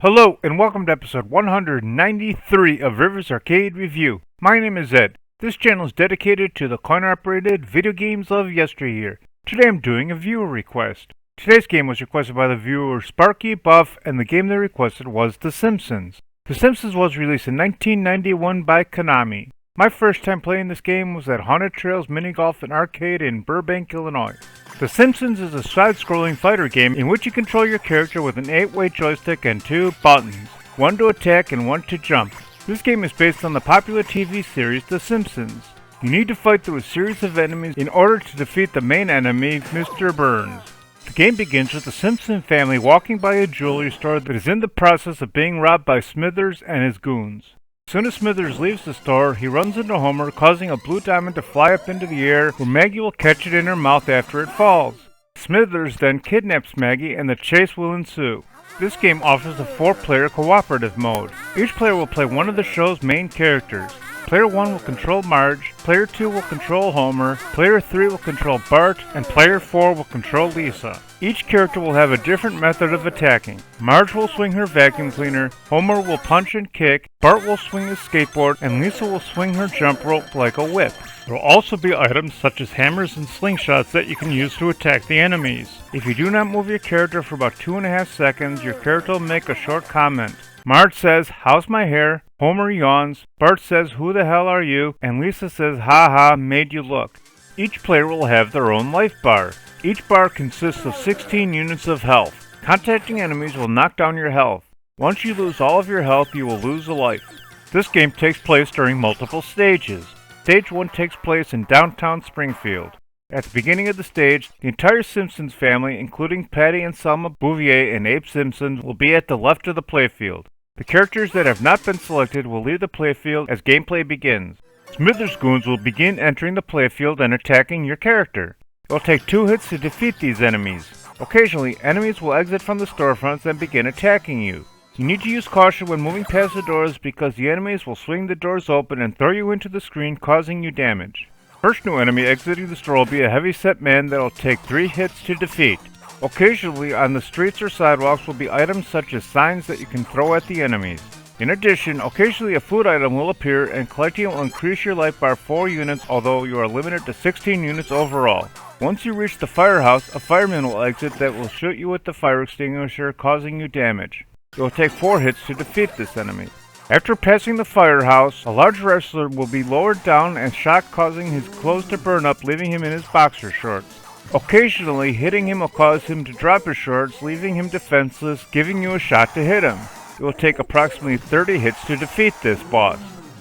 Hello and welcome to episode 193 of Rivers Arcade Review. My name is Ed. This channel is dedicated to the coin-operated video games of yesteryear. Today I'm doing a viewer request. Today's game was requested by the viewer Sparky Buff, and the game they requested was The Simpsons. The Simpsons was released in 1991 by Konami. My first time playing this game was at Haunted Trails Mini Golf and Arcade in Burbank, Illinois. The Simpsons is a side-scrolling fighter game in which you control your character with an 8-way joystick and 2 buttons, one to attack and one to jump. This game is based on the popular TV series The Simpsons. You need to fight through a series of enemies in order to defeat the main enemy, Mr. Burns. The game begins with the Simpson family walking by a jewelry store that is in the process of being robbed by Smithers and his goons. As soon as Smithers leaves the store, he runs into Homer, causing a blue diamond to fly up into the air, where Maggie will catch it in her mouth after it falls. Smithers then kidnaps Maggie, and the chase will ensue. This game offers a 4-player cooperative mode. Each player will play one of the show's main characters. Player 1 will control Marge, Player 2 will control Homer, Player 3 will control Bart, and Player 4 will control Lisa. Each character will have a different method of attacking. Marge will swing her vacuum cleaner, Homer will punch and kick, Bart will swing his skateboard, and Lisa will swing her jump rope like a whip. There will also be items such as hammers and slingshots that you can use to attack the enemies. If you do not move your character for about 2.5 seconds, your character will make a short comment. Marge says, "How's my hair?" Homer yawns, Bart says, "Who the hell are you?" and Lisa says, "Ha ha, made you look." Each player will have their own life bar. Each bar consists of 16 units of health. Contacting enemies will knock down your health. Once you lose all of your health, you will lose a life. This game takes place during multiple stages. Stage 1 takes place in downtown Springfield. At the beginning of the stage, the entire Simpsons family, including Patty and Selma Bouvier and Abe Simpson, will be at the left of the playfield. The characters that have not been selected will leave the playfield as gameplay begins. Smithers' goons will begin entering the playfield and attacking your character. It will take 2 hits to defeat these enemies. Occasionally, enemies will exit from the storefronts and begin attacking you. You need to use caution when moving past the doors because the enemies will swing the doors open and throw you into the screen, causing you damage. First new enemy exiting the store will be a heavy-set man that will take 3 hits to defeat. Occasionally, on the streets or sidewalks will be items such as signs that you can throw at the enemies. In addition, occasionally a food item will appear, and collecting it will increase your life bar 4 units, although you are limited to 16 units overall. Once you reach the firehouse, a fireman will exit that will shoot you with the fire extinguisher, causing you damage. It will take 4 hits to defeat this enemy. After passing the firehouse, a large wrestler will be lowered down and shot, causing his clothes to burn up, leaving him in his boxer shorts. Occasionally, hitting him will cause him to drop his shorts, leaving him defenseless, giving you a shot to hit him. It will take approximately 30 hits to defeat this boss.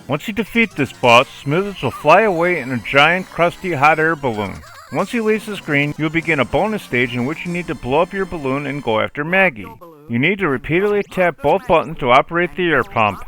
Once you defeat this boss, Smithers will fly away in a giant, crusty hot air balloon. Once he leaves the screen, you'll begin a bonus stage in which you need to blow up your balloon and go after Maggie. You need to repeatedly tap both buttons to operate the air pump.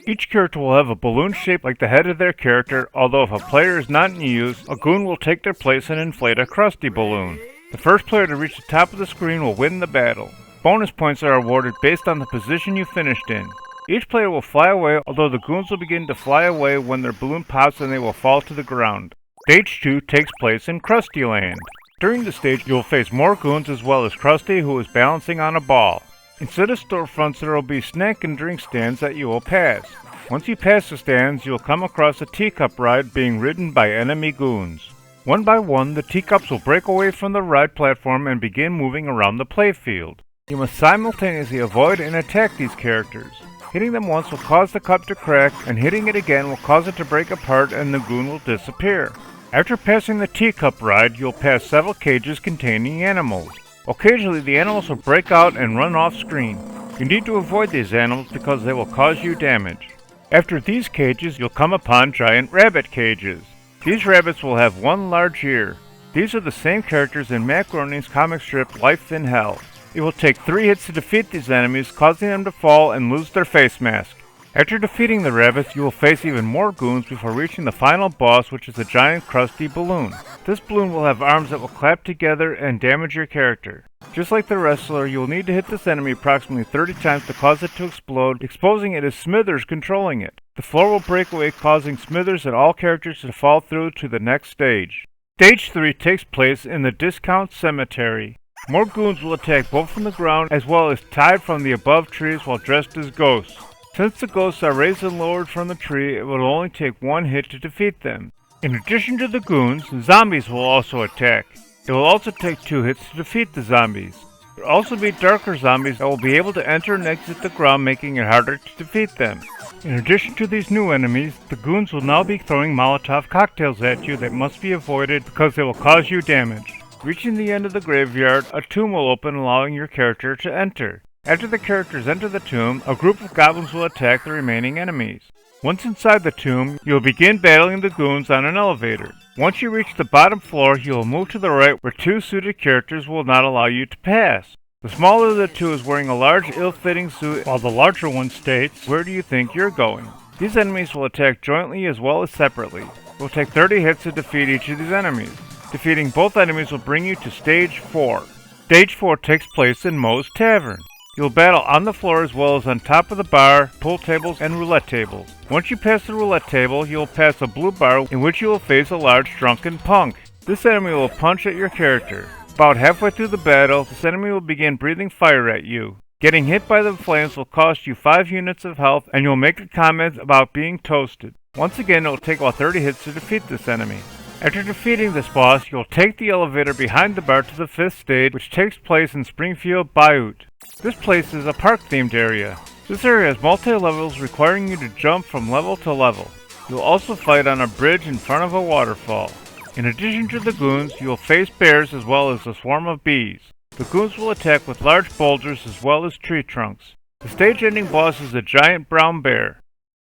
Each character will have a balloon shaped like the head of their character, although if a player is not in use, a goon will take their place and inflate a Krusty balloon. The first player to reach the top of the screen will win the battle. Bonus points are awarded based on the position you finished in. Each player will fly away, although the goons will begin to fly away when their balloon pops and they will fall to the ground. Stage 2 takes place in Krusty Land. During the stage, you will face more goons as well as Krusty, who is balancing on a ball. Instead of storefronts, there will be snack and drink stands that you will pass. Once you pass the stands, you will come across a teacup ride being ridden by enemy goons. One by one, the teacups will break away from the ride platform and begin moving around the playfield. You must simultaneously avoid and attack these characters. Hitting them once will cause the cup to crack, and hitting it again will cause it to break apart and the goon will disappear. After passing the teacup ride, you'll pass several cages containing animals. Occasionally, the animals will break out and run off screen. You need to avoid these animals because they will cause you damage. After these cages, you'll come upon giant rabbit cages. These rabbits will have one large ear. These are the same characters in Matt Groening's comic strip Life in Hell. It will take 3 hits to defeat these enemies, causing them to fall and lose their face mask. After defeating the rabbits, you will face even more goons before reaching the final boss, which is a giant crusty balloon. This balloon will have arms that will clap together and damage your character. Just like the wrestler, you will need to hit this enemy approximately 30 times to cause it to explode, exposing it as Smithers controlling it. The floor will break away, causing Smithers and all characters to fall through to the next stage. Stage 3 takes place in the Discount Cemetery. More goons will attack both from the ground as well as tied from the above trees while dressed as ghosts. Since the ghosts are raised and lowered from the tree, it will only take one hit to defeat them. In addition to the goons, zombies will also attack. It will also take 2 hits to defeat the zombies. There will also be darker zombies that will be able to enter and exit the ground, making it harder to defeat them. In addition to these new enemies, the goons will now be throwing Molotov cocktails at you that must be avoided because they will cause you damage. Reaching the end of the graveyard, a tomb will open, allowing your character to enter. After the characters enter the tomb, a group of goblins will attack the remaining enemies. Once inside the tomb, you will begin battling the goons on an elevator. Once you reach the bottom floor, you will move to the right where 2 suited characters will not allow you to pass. The smaller of the 2 is wearing a large ill-fitting suit, while the larger one states, "Where do you think you're going?" These enemies will attack jointly as well as separately. It will take 30 hits to defeat each of these enemies. Defeating both enemies will bring you to Stage 4. Stage 4 takes place in Moe's Tavern. You'll battle on the floor as well as on top of the bar, pool tables, and roulette tables. Once you pass the roulette table, you'll pass a blue bar in which you will face a large drunken punk. This enemy will punch at your character. About halfway through the battle, this enemy will begin breathing fire at you. Getting hit by the flames will cost you 5 units of health, and you'll make a comment about being toasted. Once again, it will take about 30 hits to defeat this enemy. After defeating this boss, you'll take the elevator behind the bar to the 5th stage, which takes place in Springfield Bayou. This place is a park-themed area. This area has multi-levels requiring you to jump from level to level. You'll also fight on a bridge in front of a waterfall. In addition to the goons, you'll face bears as well as a swarm of bees. The goons will attack with large boulders as well as tree trunks. The stage-ending boss is a giant brown bear.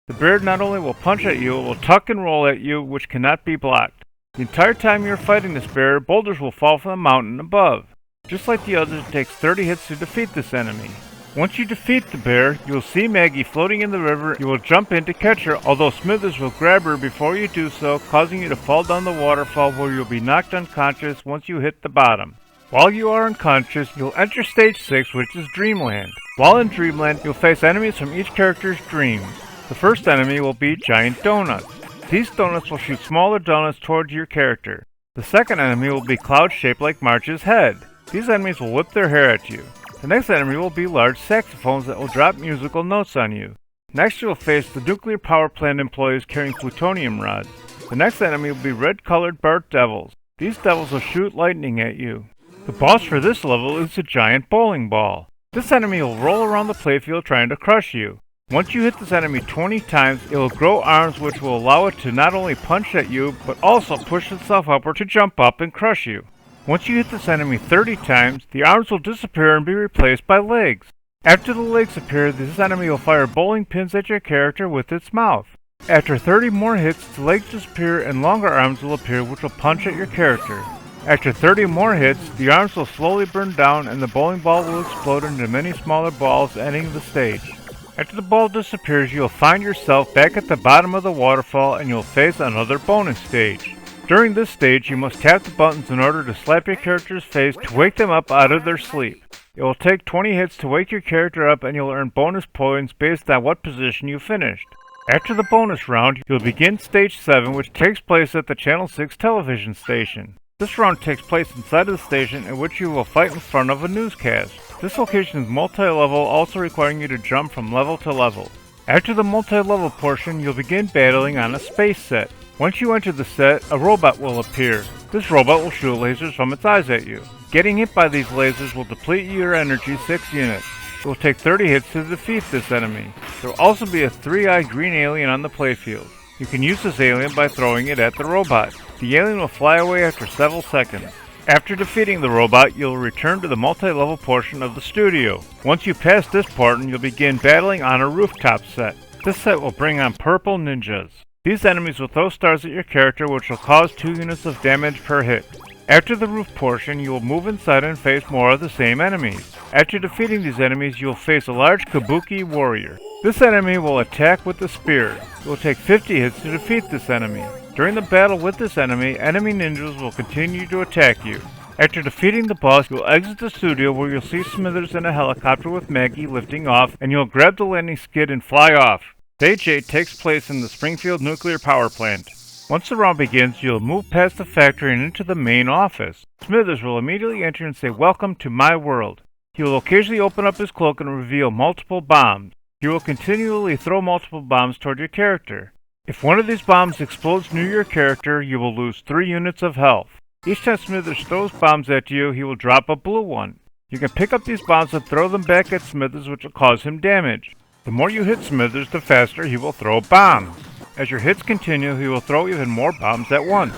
The bear not only will punch at you, it will tuck and roll at you, which cannot be blocked. The entire time you're fighting this bear, boulders will fall from the mountain above. Just like the others, it takes 30 hits to defeat this enemy. Once you defeat the bear, you'll see Maggie floating in the river. You will jump in to catch her, although Smithers will grab her before you do so, causing you to fall down the waterfall where you'll be knocked unconscious once you hit the bottom. While you are unconscious, you'll enter Stage 6, which is Dreamland. While in Dreamland, you'll face enemies from each character's dreams. The first enemy will be giant donuts. These donuts will shoot smaller donuts towards your character. The second enemy will be clouds shaped like Marge's head. These enemies will whip their hair at you. The next enemy will be large saxophones that will drop musical notes on you. Next you will face the nuclear power plant employees carrying plutonium rods. The next enemy will be red-colored Bart Devils. These devils will shoot lightning at you. The boss for this level is a giant bowling ball. This enemy will roll around the playfield trying to crush you. Once you hit this enemy 20 times, it will grow arms which will allow it to not only punch at you, but also push itself upward to jump up and crush you. Once you hit this enemy 30 times, the arms will disappear and be replaced by legs. After the legs appear, this enemy will fire bowling pins at your character with its mouth. After 30 more hits, the legs disappear and longer arms will appear which will punch at your character. After 30 more hits, the arms will slowly burn down and the bowling ball will explode into many smaller balls, ending the stage. After the ball disappears, you'll find yourself back at the bottom of the waterfall and you'll face another bonus stage. During this stage, you must tap the buttons in order to slap your character's face to wake them up out of their sleep. It will take 20 hits to wake your character up and you'll earn bonus points based on what position you finished. After the bonus round, you'll begin Stage 7, which takes place at the Channel 6 television station. This round takes place inside of the station in which you will fight in front of a newscast. This location is multi-level, also requiring you to jump from level to level. After the multi-level portion, you'll begin battling on a space set. Once you enter the set, a robot will appear. This robot will shoot lasers from its eyes at you. Getting hit by these lasers will deplete your energy 6 units. It will take 30 hits to defeat this enemy. There will also be a 3-eyed green alien on the playfield. You can use this alien by throwing it at the robot. The alien will fly away after several seconds. After defeating the robot, you'll return to the multi-level portion of the studio. Once you pass this portion, you'll begin battling on a rooftop set. This set will bring on purple ninjas. These enemies will throw stars at your character, which will cause 2 units of damage per hit. After the roof portion, you will move inside and face more of the same enemies. After defeating these enemies, you will face a large kabuki warrior. This enemy will attack with a spear. It will take 50 hits to defeat this enemy. During the battle with this enemy ninjas will continue to attack you. After defeating the boss, you'll exit the studio where you'll see Smithers in a helicopter with Maggie lifting off, and you'll grab the landing skid and fly off. Stage 8 takes place in the Springfield nuclear power plant. Once the round begins, you'll move past the factory and into the main office. Smithers will immediately enter and say, "Welcome to my world." He will occasionally open up his cloak and reveal multiple bombs. He will continually throw multiple bombs toward your character. If one of these bombs explodes near your character, you will lose 3 units of health. Each time Smithers throws bombs at you, he will drop a blue one. You can pick up these bombs and throw them back at Smithers, which will cause him damage. The more you hit Smithers, the faster he will throw bombs. As your hits continue, he will throw even more bombs at once.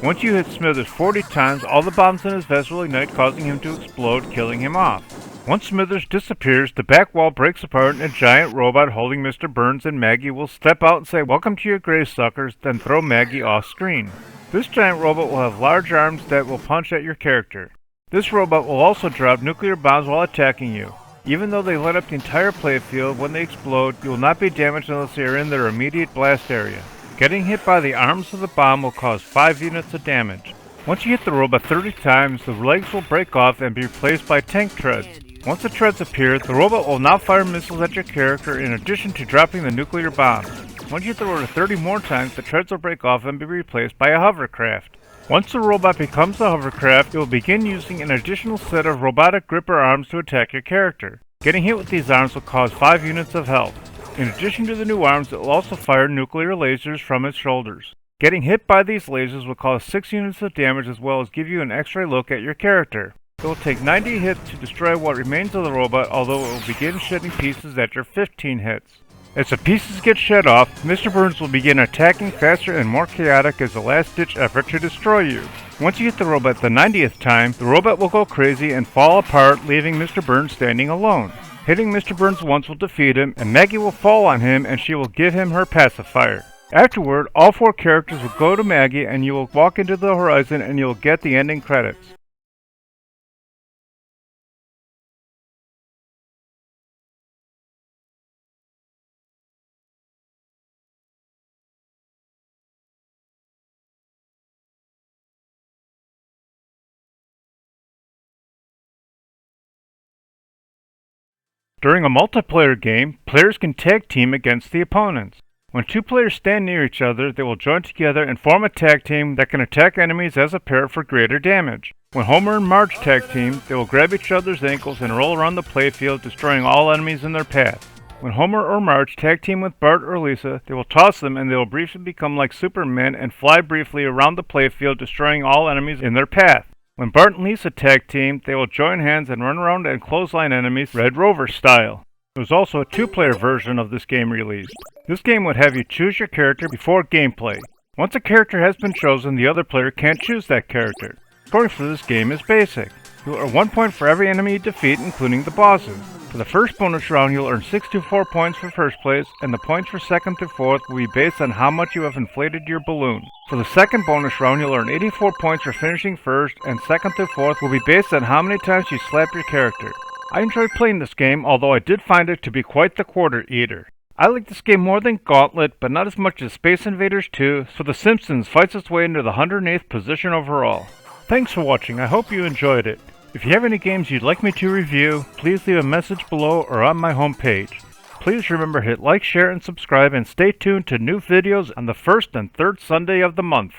Once you hit Smithers 40 times, all the bombs in his vest will ignite, causing him to explode, killing him off. Once Smithers disappears, the back wall breaks apart and a giant robot holding Mr. Burns and Maggie will step out and say, "Welcome to your grave, suckers," then throw Maggie off screen. This giant robot will have large arms that will punch at your character. This robot will also drop nuclear bombs while attacking you. Even though they light up the entire playfield, when they explode, you will not be damaged unless they are in their immediate blast area. Getting hit by the arms of the bomb will cause 5 units of damage. Once you hit the robot 30 times, the legs will break off and be replaced by tank treads. Once the treads appear, the robot will now fire missiles at your character in addition to dropping the nuclear bombs. Once you hit the robot 30 more times, the treads will break off and be replaced by a hovercraft. Once the robot becomes a hovercraft, it will begin using an additional set of robotic gripper arms to attack your character. Getting hit with these arms will cause 5 units of health. In addition to the new arms, it will also fire nuclear lasers from its shoulders. Getting hit by these lasers will cause 6 units of damage as well as give you an x-ray look at your character. It will take 90 hits to destroy what remains of the robot, although it will begin shedding pieces after 15 hits. As the pieces get shed off, Mr. Burns will begin attacking faster and more chaotic as a last-ditch effort to destroy you. Once you hit the robot the 90th time, the robot will go crazy and fall apart, leaving Mr. Burns standing alone. Hitting Mr. Burns once will defeat him, and Maggie will fall on him and she will give him her pacifier. Afterward, all 4 characters will go to Maggie and you will walk into the horizon and you will get the ending credits. During a multiplayer game, players can tag team against the opponents. When 2 players stand near each other, they will join together and form a tag team that can attack enemies as a pair for greater damage. When Homer and Marge tag team, they will grab each other's ankles and roll around the playfield, destroying all enemies in their path. When Homer or Marge tag team with Bart or Lisa, they will toss them and they will briefly become like Superman and fly briefly around the playfield, destroying all enemies in their path. When Bart and Lisa tag team, they will join hands and run around and clothesline enemies Red Rover style. There was also a 2-player version of this game released. This game would have you choose your character before gameplay. Once a character has been chosen, the other player can't choose that character. Scoring for this game is basic. You'll earn 1 point for every enemy you defeat, including the bosses. For the first bonus round, you'll earn 64 points for first place, and the points for second through fourth will be based on how much you have inflated your balloon. For the second bonus round, you'll earn 84 points for finishing first, and second through fourth will be based on how many times you slap your character. I enjoyed playing this game, although I did find it to be quite the quarter eater. I like this game more than Gauntlet, but not as much as Space Invaders 2, so The Simpsons fights its way into the 108th position overall. Thanks for watching, I hope you enjoyed it. If you have any games you'd like me to review, please leave a message below or on my homepage. Please remember to hit like, share, and subscribe, and stay tuned to new videos on the first and third Sunday of the month.